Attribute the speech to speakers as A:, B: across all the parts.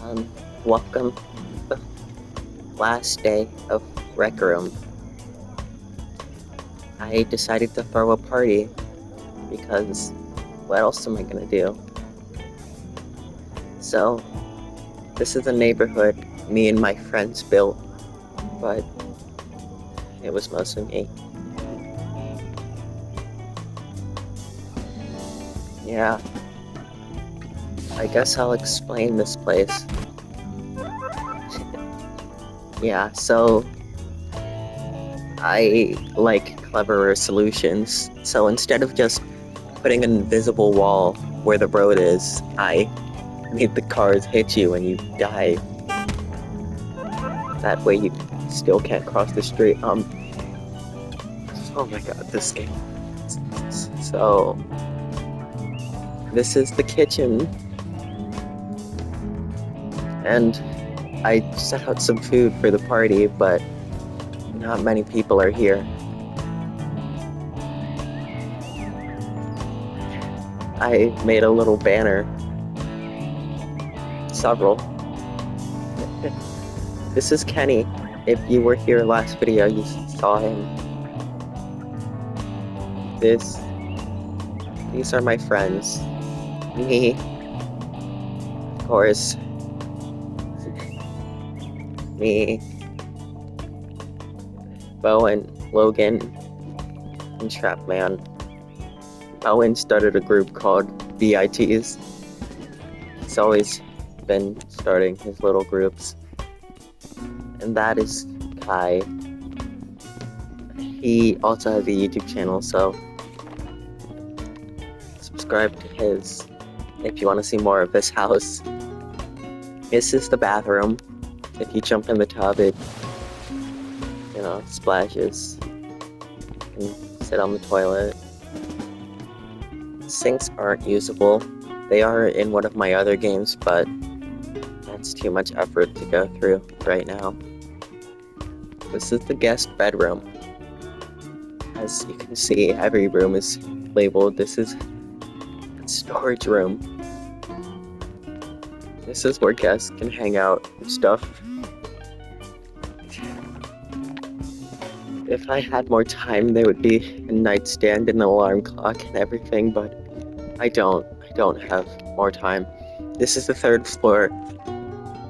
A: Um, Welcome to the last day of Rec Room. I decided to throw a party because what else am I gonna do? So, this is a neighborhood me and my friends built, but it was mostly me. Yeah, I guess I'll explain this place. Yeah, so I like cleverer solutions. So instead of just putting an invisible wall where the road is, I made the cars hit you and you die. That way you still can't cross the street. Oh my god, this game. So, this is the kitchen. And I set out some food for the party, but not many people are here. I made a little banner. Several. This is Kenny. If you were here last video, you saw him. These are my friends. Me, of course. Me, Bowen, Logan, and Trapman. Bowen started a group called BITs. He's always been starting his little groups. And that is Kai. He also has a YouTube channel, so subscribe to his if you want to see more of his house. This is the bathroom. If you jump in the tub, it, splashes. You can sit on the toilet. Sinks aren't usable. They are in one of my other games, but that's too much effort to go through right now. This is the guest bedroom. As you can see, every room is labeled. This is a storage room. This is where guests can hang out and stuff. If I had more time, there would be a nightstand and an alarm clock and everything, but I don't have more time. This is the third floor.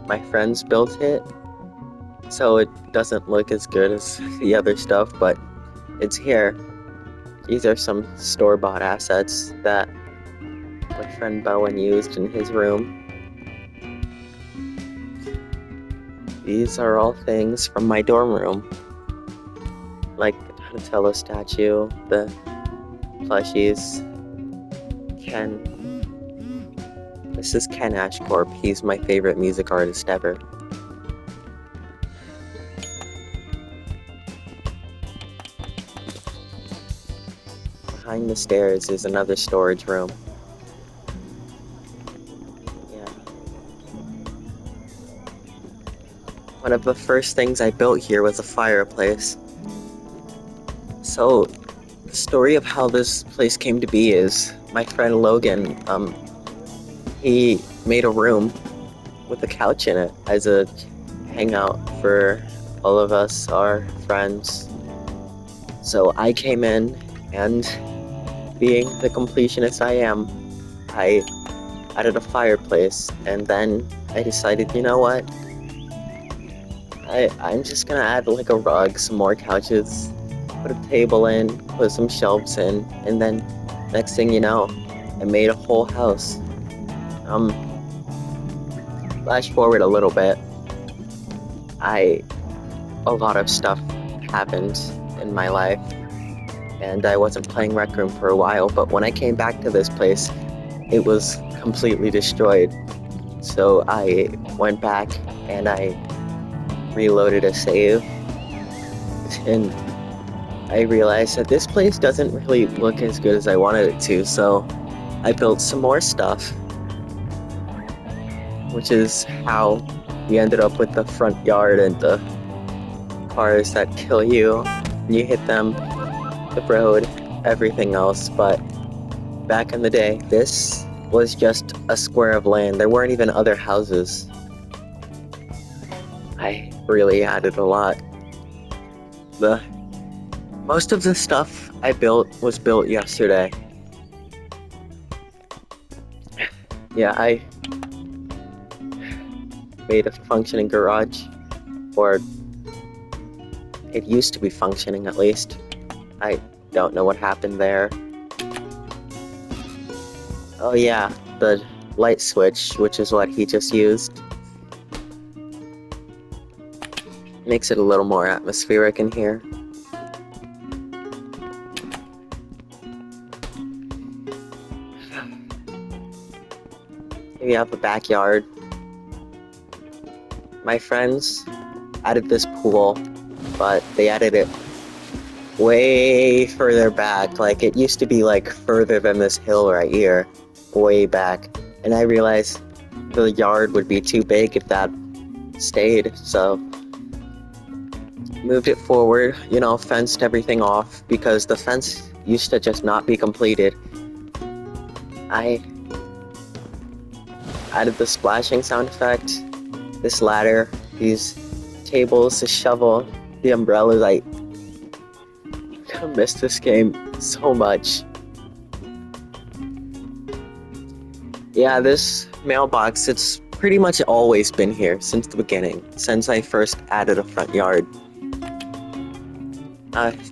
A: My friends built it, so it doesn't look as good as the other stuff, but it's here. These are some store-bought assets that my friend Bowen used in his room. These are all things from my dorm room, like the Donatello statue, the plushies, Ken. This is Ken Ashcorp. He's my favorite music artist ever. Behind the stairs is another storage room. Yeah. One of the first things I built here was a fireplace. So, the story of how this place came to be is my friend Logan, he made a room with a couch in it as a hangout for all of us, our friends. So I came in, and being the completionist I am, I added a fireplace, and then I decided, you know what? I'm just gonna add like a rug, some more couches, put a table in, put some shelves in, and then next thing you know, I made a whole house. Flash forward a little bit. A lot of stuff happened in my life, and I wasn't playing Rec Room for a while, but when I came back to this place, it was completely destroyed. So I went back and I reloaded a save, and I realized that this place doesn't really look as good as I wanted it to, so I built some more stuff, which is how we ended up with the front yard and the cars that kill you when you hit them, the road, everything else. But back in the day, this was just a square of land. There weren't even other houses. I really added a lot. Most of the stuff I built was built yesterday. Yeah, I made a functioning garage, or it used to be functioning at least. I don't know what happened there. Oh yeah, the light switch, which is what he just used. Makes it a little more atmospheric in here. Here we have a backyard. My friends added this pool, but they added it way further back. Like, it used to be like further than this hill right here, way back. And I realized the yard would be too big if that stayed, so moved it forward, fenced everything off because the fence used to just not be completed. I added the splashing sound effect, this ladder, these tables, the shovel, the umbrellas. I miss this game so much. Yeah, this mailbox, it's pretty much always been here since the beginning, since I first added a front yard.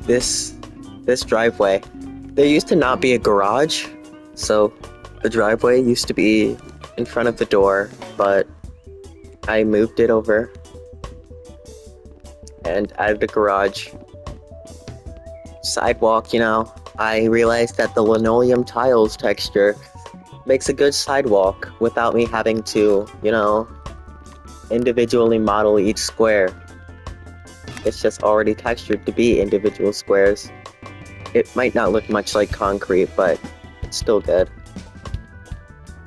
A: This driveway, there used to not be a garage, so the driveway used to be in front of the door, but I moved it over and added a garage. Sidewalk, I realized that the linoleum tiles texture makes a good sidewalk without me having to, individually model each square. It's just already textured to be individual squares. It might not look much like concrete, but it's still good.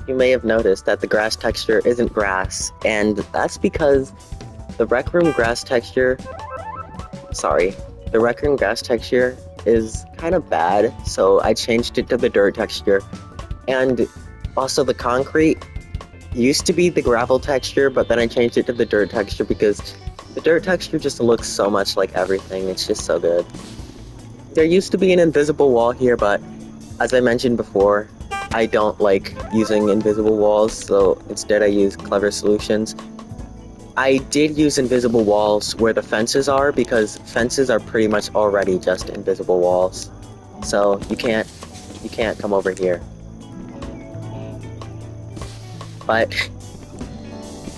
A: You may have noticed that the grass texture isn't grass, and that's because the Rec Room grass texture is kind of bad, so I changed it to the dirt texture. And also the concrete used to be the gravel texture, but then I changed it to the dirt texture because the dirt texture just looks so much like everything. It's just so good. There used to be an invisible wall here, but as I mentioned before, I don't like using invisible walls, so instead I use clever solutions. I did use invisible walls where the fences are because fences are pretty much already just invisible walls. So you can't come over here. But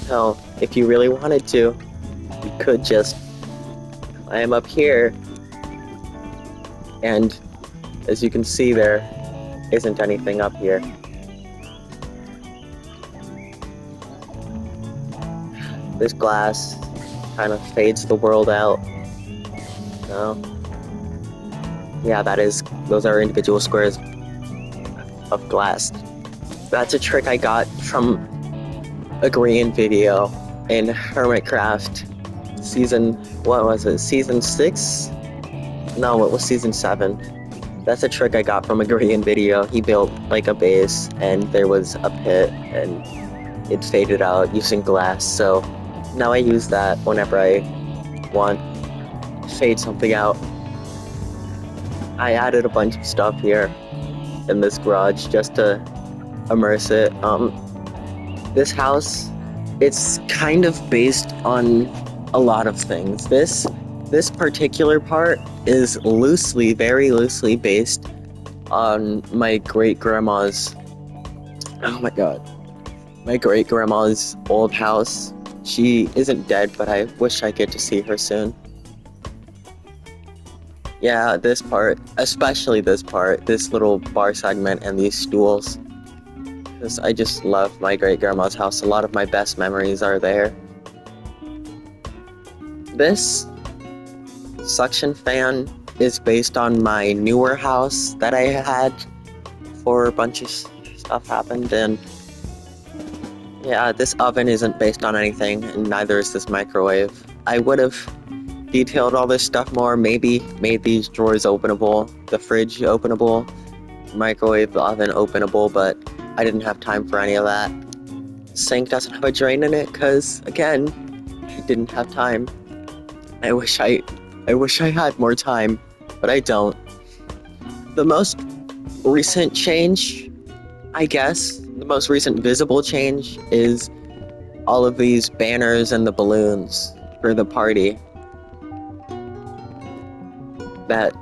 A: so if you really wanted to, you could just climb up here, and as you can see, there isn't anything up here. This glass kind of fades the world out. No. Yeah, those are individual squares of glass. That's a trick I got from a Korean video in Hermitcraft season 6? No, it was season 7. That's a trick I got from a Korean video. He built like a base and there was a pit and it faded out using glass, so now I use that whenever I want to fade something out. I added a bunch of stuff here in this garage just to immerse it. This house, it's kind of based on a lot of things. This particular part is very loosely based on my great-grandma's, oh my god, my great-grandma's old house. She isn't dead, but I wish I get to see her soon. Yeah, this part, especially this part, this little bar segment and these stools. Because I just love my great-grandma's house. A lot of my best memories are there. This suction fan is based on my newer house that I had before a bunch of stuff happened, and yeah, this oven isn't based on anything, and neither is this microwave. I would have detailed all this stuff more, maybe made these drawers openable, the fridge openable, microwave, the oven openable, but I didn't have time for any of that. Sink doesn't have a drain in it because, again, didn't have time. I wish I had more time, but I don't. The most recent change, I guess, the most recent visible change is all of these banners and the balloons for the party that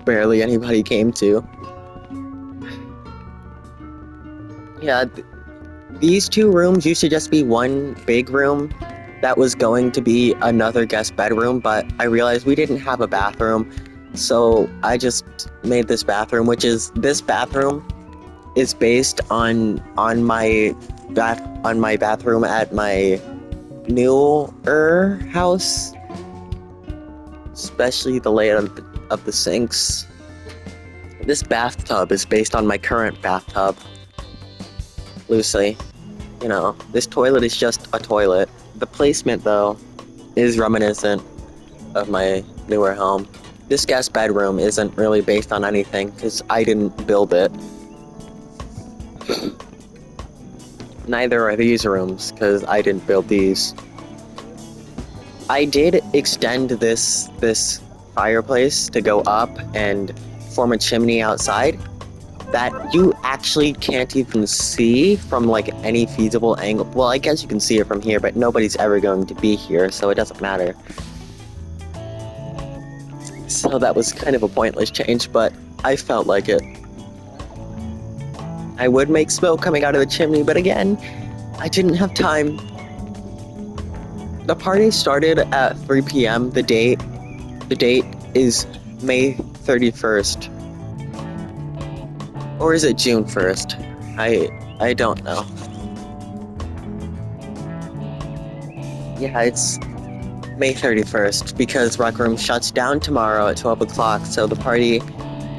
A: barely anybody came to. Yeah, these two rooms used to just be one big room that was going to be another guest bedroom, but I realized we didn't have a bathroom, so I just made this bathroom, this bathroom is based on my bathroom at my newer house, especially the layout of the sinks. This bathtub is based on my current bathtub, loosely. You know, this toilet is just a toilet. The placement, though, is reminiscent of my newer home. This guest bedroom isn't really based on anything, because I didn't build it. Neither are these rooms, because I didn't build these. I did extend this fireplace to go up and form a chimney outside that you actually can't even see from like any feasible angle. Well, I guess you can see it from here, but nobody's ever going to be here, so it doesn't matter. So that was kind of a pointless change, but I felt like it. I would make smoke coming out of the chimney, but again, I didn't have time. The party started at 3 p.m. The date is May 31st. Or is it June 1st? I don't know. Yeah, it's May 31st because Rec Room shuts down tomorrow at 12 o'clock, so the party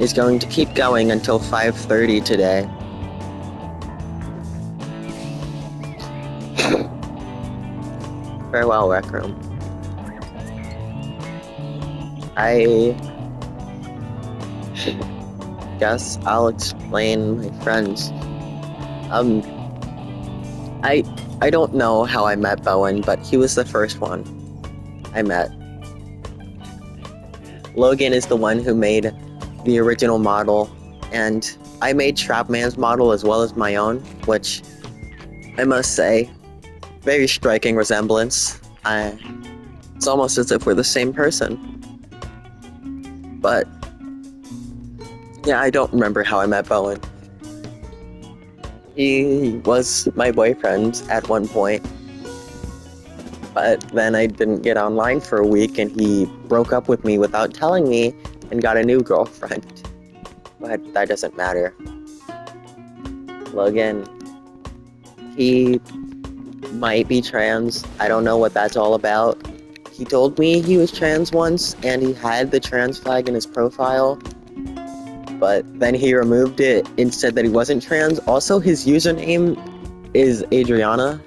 A: is going to keep going until 5:30 today. Farewell, Rec Room. I guess I'll explain my friends. I don't know how I met Bowen, but he was the first one I met. Logan is the one who made the original model, and I made Trapman's model as well as my own, which I must say, very striking resemblance. It's almost as if we're the same person. But yeah, I don't remember how I met Bowen. He was my boyfriend at one point, but then I didn't get online for a week and he broke up with me without telling me and got a new girlfriend. But that doesn't matter. Logan, he might be trans. I don't know what that's all about. He told me he was trans once and he had the trans flag in his profile, but then he removed it and said that he wasn't trans. Also, his username is Adriana,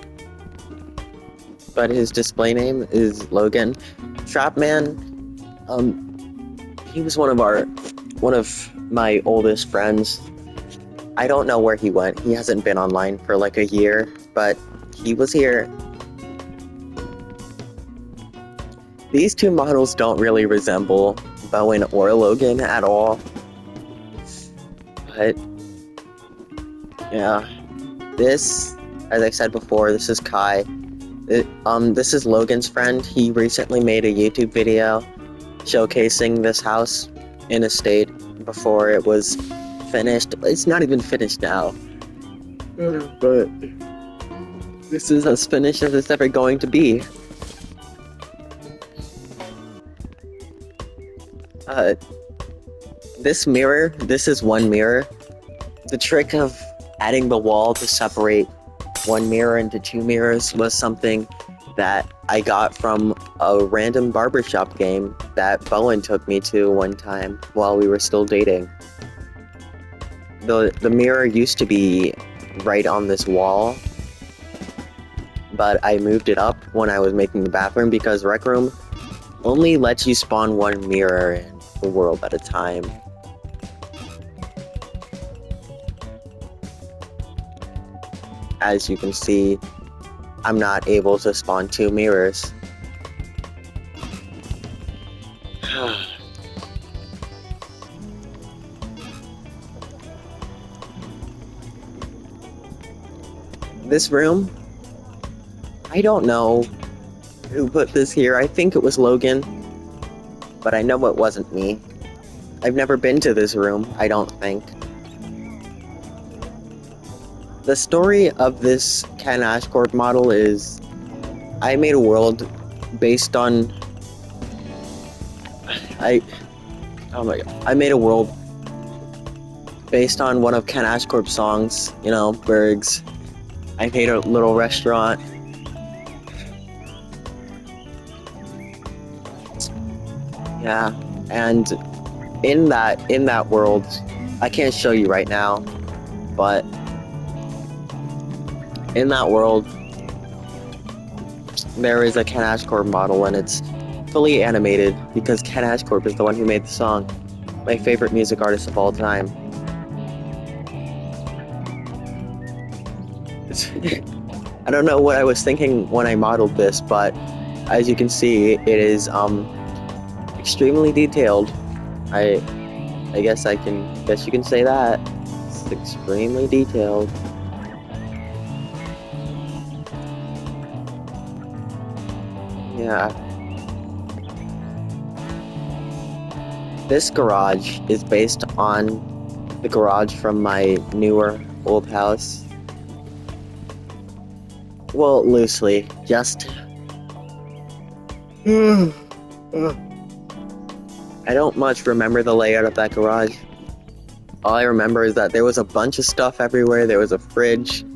A: but his display name is Logan. Trapman, he was one of my oldest friends. I don't know where he went. He hasn't been online for like a year, but he was here. These two models don't really resemble Bowen or Logan at all. But yeah, this, as I said before, this is Kai. This is Logan's friend. He recently made a YouTube video showcasing this house in a state before it was finished. It's not even finished now, but this is as finished as it's ever going to be. This is one mirror. The trick of adding the wall to separate one mirror into two mirrors was something that I got from a random barbershop game that Bowen took me to one time while we were still dating. The mirror used to be right on this wall, but I moved it up when I was making the bathroom because Rec Room only lets you spawn one mirror in the world at a time. As you can see, I'm not able to spawn 2 mirrors. This room, I don't know who put this here. I think it was Logan, but I know it wasn't me. I've never been to this room, I don't think. The story of this Ken Ashcorp model is I made a world based on oh my god. I made a world based on one of Ken Ashcorp's songs, you know, Bergs. I made a little restaurant. Yeah, and in that world, I can't show you right now, but in that world, there is a Ken Ashcorp model, and it's fully animated because Ken Ashcorp is the one who made the song. My favorite music artist of all time. I don't know what I was thinking when I modeled this, but as you can see, it is extremely detailed. I guess you can say that. It's extremely detailed. Yeah. This garage is based on the garage from my newer old house. Well, loosely, just... I don't much remember the layout of that garage. All I remember is that there was a bunch of stuff everywhere. There was a fridge,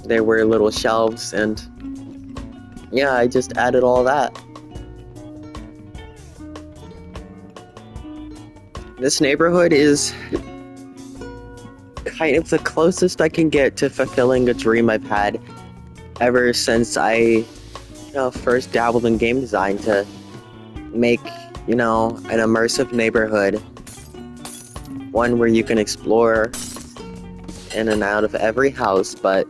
A: there were little shelves, and yeah, I just added all that. This neighborhood is kind of the closest I can get to fulfilling a dream I've had ever since I first dabbled in game design, to make, an immersive neighborhood. One where you can explore in and out of every house, but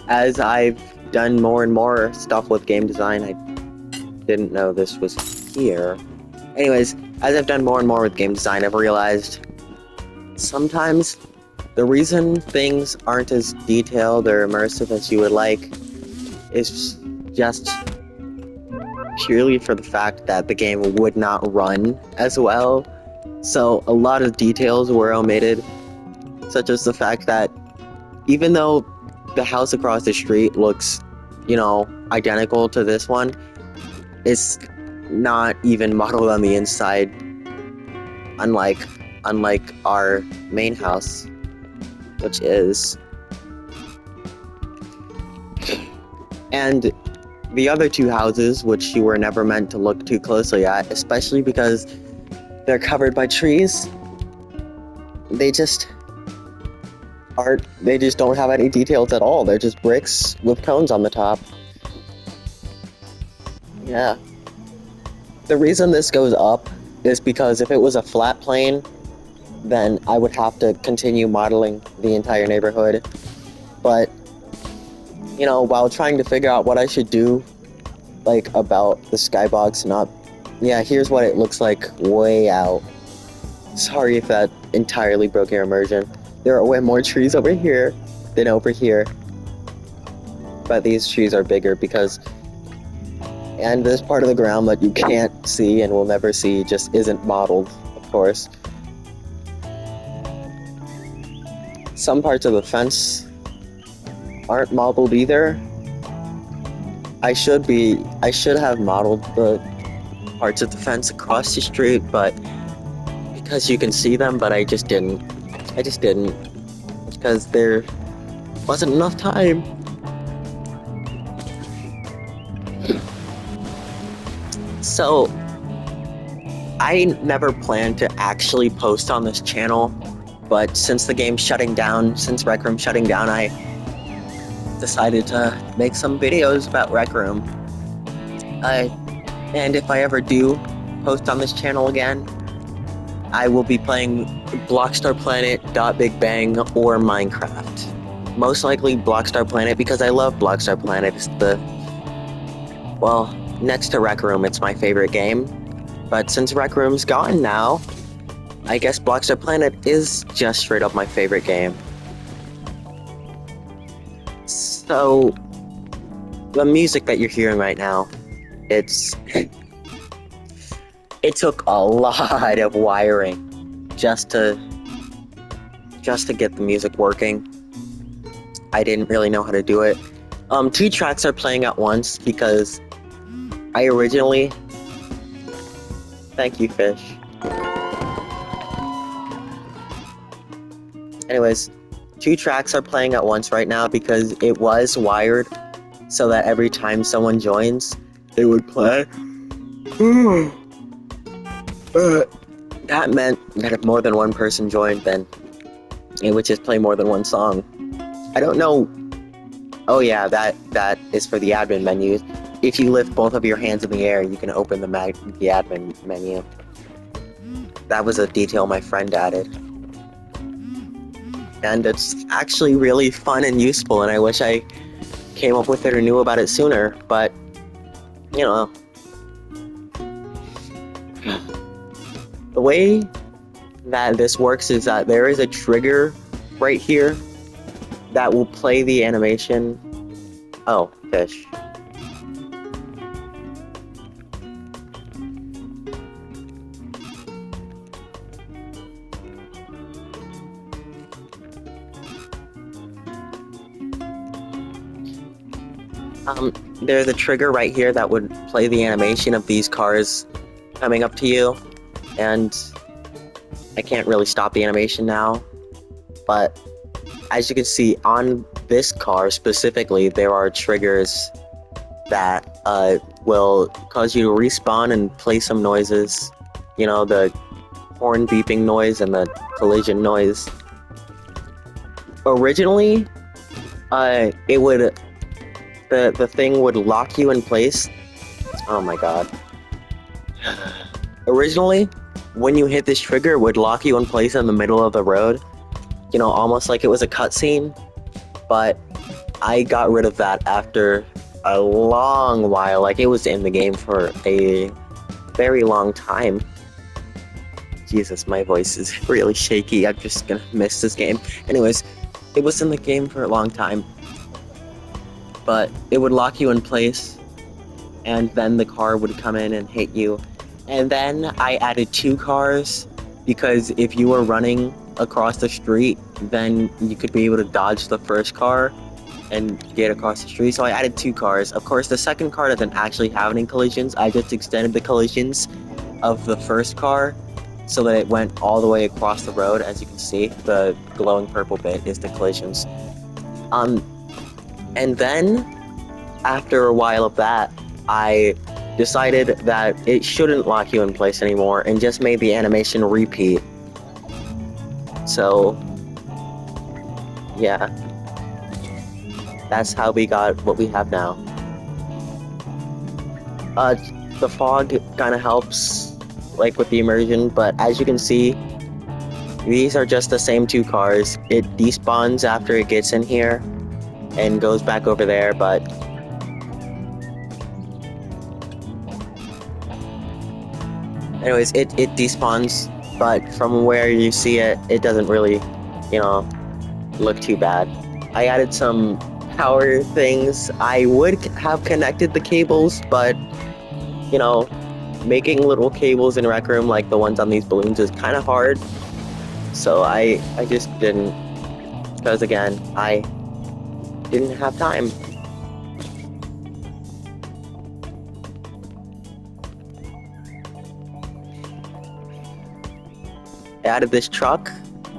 A: as I've done more and more stuff with game design, I didn't know this was here. Anyways, as I've done more and more with game design, I've realized sometimes the reason things aren't as detailed or immersive as you would like is just purely for the fact that the game would not run as well. So a lot of details were omitted, such as the fact that even though the house across the street looks, identical to this one, it's not even modeled on the inside, unlike our main house, which is. And the other two houses, which you were never meant to look too closely at, especially because they're covered by trees, they just don't have any details at all. They're just bricks with cones on the top. Yeah. The reason this goes up is because if it was a flat plane, then I would have to continue modeling the entire neighborhood. But while trying to figure out what I should do, about the skybox, here's what it looks like way out. Sorry if that entirely broke your immersion. There are way more trees over here than over here. But these trees are bigger and this part of the ground that you can't see and will never see just isn't modeled, of course. Some parts of the fence aren't modeled either. I should have modeled the parts of the fence across the street, but because you can see them, but I just didn't. Because there wasn't enough time. So I never planned to actually post on this channel, but since the game's shutting down, since Rec Room's shutting down, I decided to make some videos about Rec Room. And if I ever do post on this channel again, I will be playing Blockstar Planet, Big Bang, or Minecraft. Most likely Blockstar Planet, because I love Blockstar Planet. It's well, next to Rec Room, it's my favorite game. But since Rec Room's gone now, I guess Blockstar Planet is just straight up my favorite game. So, the music that you're hearing right now, it took a lot of wiring just to get the music working. I didn't really know how to do it. 2 tracks are playing at once because I originally... Thank you, fish. Anyways, 2 tracks are playing at once right now because it was wired so that every time someone joins, it would play. That meant that if more than one person joined, then it would just play more than one song. I don't know. Oh yeah, that is for the admin menu. If you lift both of your hands in the air, you can open the admin menu. That was a detail my friend added. And it's actually really fun and useful, and I wish I came up with it or knew about it sooner, but, you know. The way that this works is that there is a trigger right here that will play the animation. Oh, fish. There's a trigger right here that would play the animation of these cars coming up to you, and I can't really stop the animation now, but as you can see on this car specifically, there are triggers that will cause you to respawn and play some noises, you know, the horn beeping noise and the collision noise. Originally, it would... The thing would lock you in place. Oh my god. Originally, when you hit this trigger, it would lock you in place in the middle of the road. You know, almost like it was a cutscene. But I got rid of that after a long while. Like, it was in the game for a very long time. Jesus, my voice is really shaky. I'm just gonna miss this game. Anyways, it was in the game for a long time. But it would lock you in place, and then the car would come in and hit you. And then I added 2 cars, because if you were running across the street, then you could be able to dodge the first car and get across the street. So I added 2 cars. Of course, the second car doesn't actually have any collisions. I just extended the collisions of the first car so that it went all the way across the road. As you can see, the glowing purple bit is the collisions. And then, after a while of that, I decided that it shouldn't lock you in place anymore and just made the animation repeat. So, yeah. That's how we got what we have now. The fog kind of helps, like, with the immersion, but as you can see, these are just the same 2 cars. It despawns after it gets in here and goes back over there, but anyways, it despawns, but from where you see it, it doesn't really, you know, look too bad. I added some power things. I would have connected the cables, but, you know, making little cables in Rec Room like the ones on these balloons is kind of hard, so I just didn't, because again, I didn't have time. I added this truck.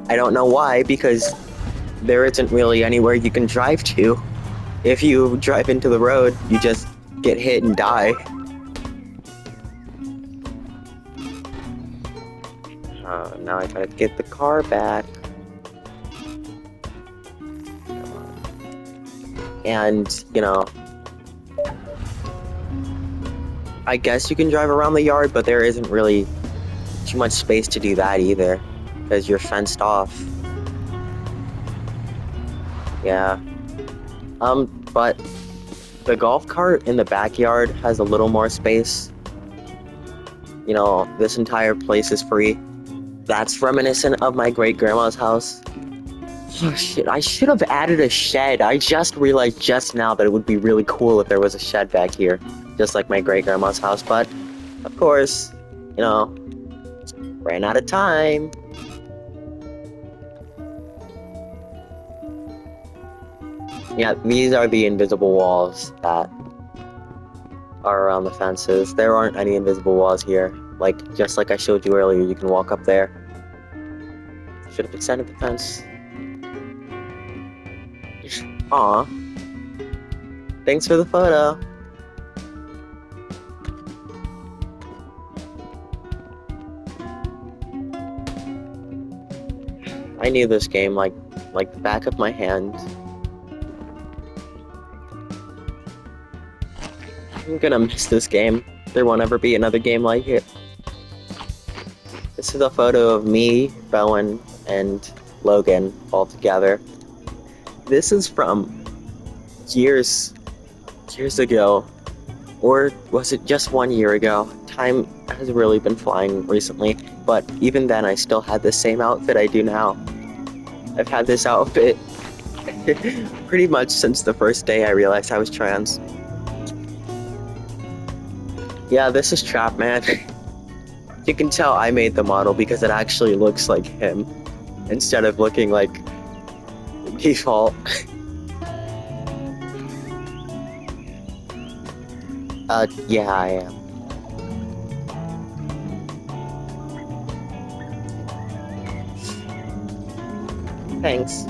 A: I don't know why, because there isn't really anywhere you can drive to. If you drive into the road, you just get hit and die. Now I gotta get the car back. And, you know, I guess you can drive around the yard, but there isn't really too much space to do that either, because you're fenced off. Yeah. But the golf cart in the backyard has a little more space. You know, this entire place is free. That's reminiscent of my great grandma's house. Oh shit, I should have added a shed. I just realized just now that it would be really cool if there was a shed back here. Just like my great grandma's house, but of course, you know, ran out of time. Yeah, these are the invisible walls that are around the fences. There aren't any invisible walls here. Like, just like I showed you earlier, you can walk up there. Should have extended the fence. Aw. Thanks for the photo. I knew this game like the back of my hand. I'm gonna miss this game. There won't ever be another game like it. This is a photo of me, Bowen, and Logan all together. This is from years ago. Or was it just 1 year ago? Time has really been flying recently, but even then I still had the same outfit I do now. I've had this outfit pretty much since the first day I realized I was trans. Yeah, this is Trap Man. You can tell I made the model because it actually looks like him instead of looking like default. Yeah, I am. Thanks.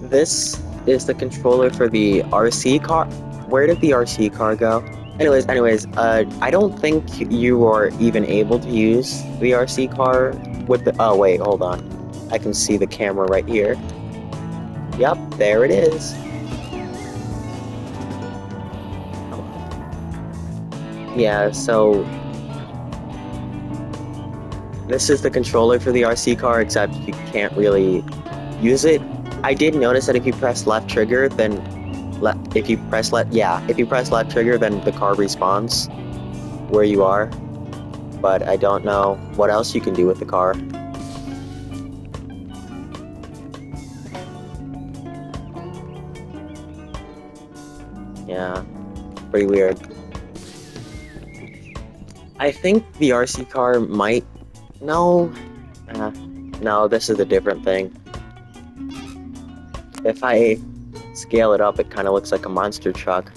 A: This is the controller for the RC car. Where did the RC car go? Anyways, I don't think you are even able to use the RC car with the, oh wait, hold on. I can see the camera right here. Yep, there it is. Yeah, so this is the controller for the RC car, except you can't really use it. I did notice that if you press left trigger, then if you press left trigger, then the car respawns where you are. But I don't know what else you can do with the car. Yeah, pretty weird. I think the RC car might... No. No, this is a different thing. If I scale it up, it kind of looks like a monster truck.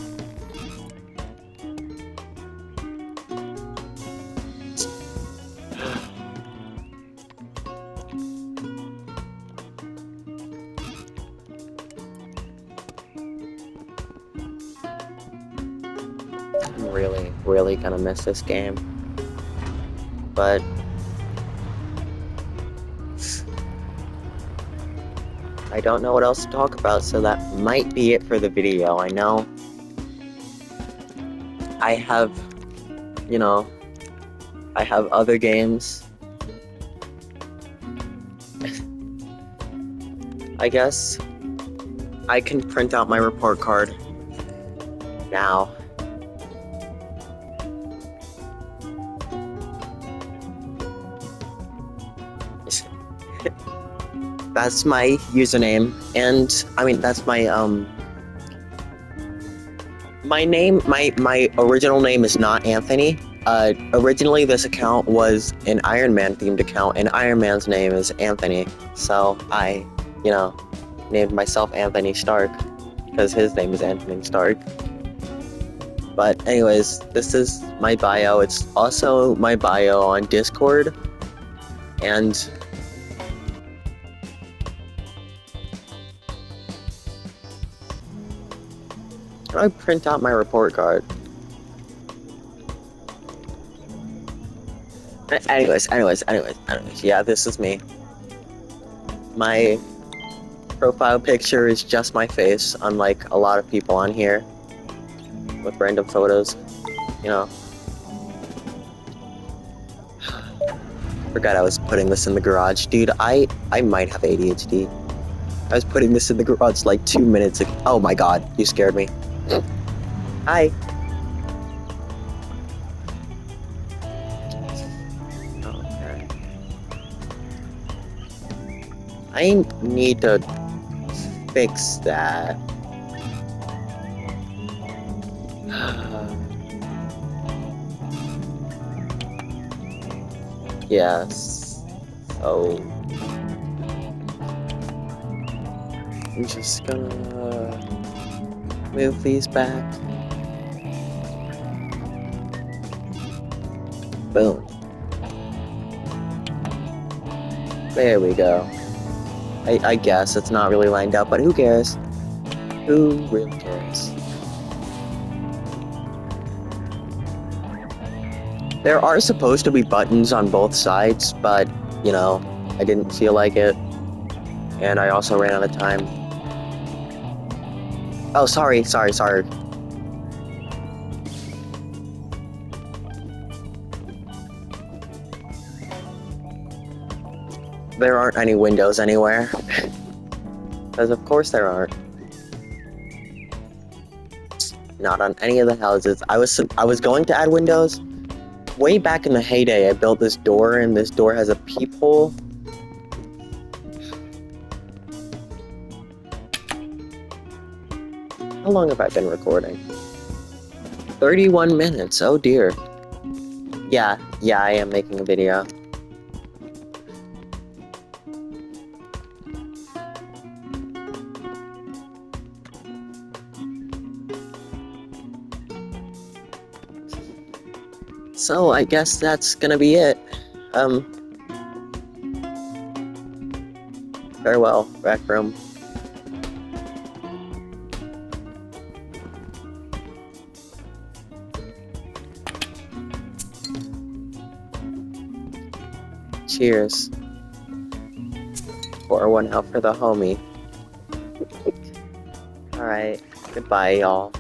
A: I'm really gonna miss this game. But I don't know what else to talk about, so that might be it for the video. I know I have, you know, I have other games. I guess I can print out my report card now. That's my username, and I mean that's my my name, my original name is not Anthony. Originally this account was an Iron Man themed account, and Iron Man's name is Anthony. So I, you know, named myself Anthony Stark because his name is Anthony Stark. But anyways, this is my bio. It's also my bio on Discord, and how do I print out my report card? Anyways, yeah, this is me. My profile picture is just my face, unlike a lot of people on here with random photos, you know. Forgot I was putting this in the garage. Dude, I might have ADHD. I was putting this in the garage like 2 minutes ago. Oh my god, you scared me. Hi. Okay. I need to fix that. Yes. So I'm just gonna move these back. Boom. There we go. I guess it's not really lined up, but who cares? Who really cares? There are supposed to be buttons on both sides, but, you know, I didn't feel like it. And I also ran out of time. Oh, sorry. There aren't any windows anywhere. Because of course there aren't. Not on any of the houses. I was going to add windows. Way back in the heyday, I built this door, and this door has a peephole. How long have I been recording? 31 minutes, oh dear. Yeah, I am making a video. So I guess that's gonna be it. Farewell, Rec Room. Cheers. Pour one out for the homie. Alright, goodbye, y'all.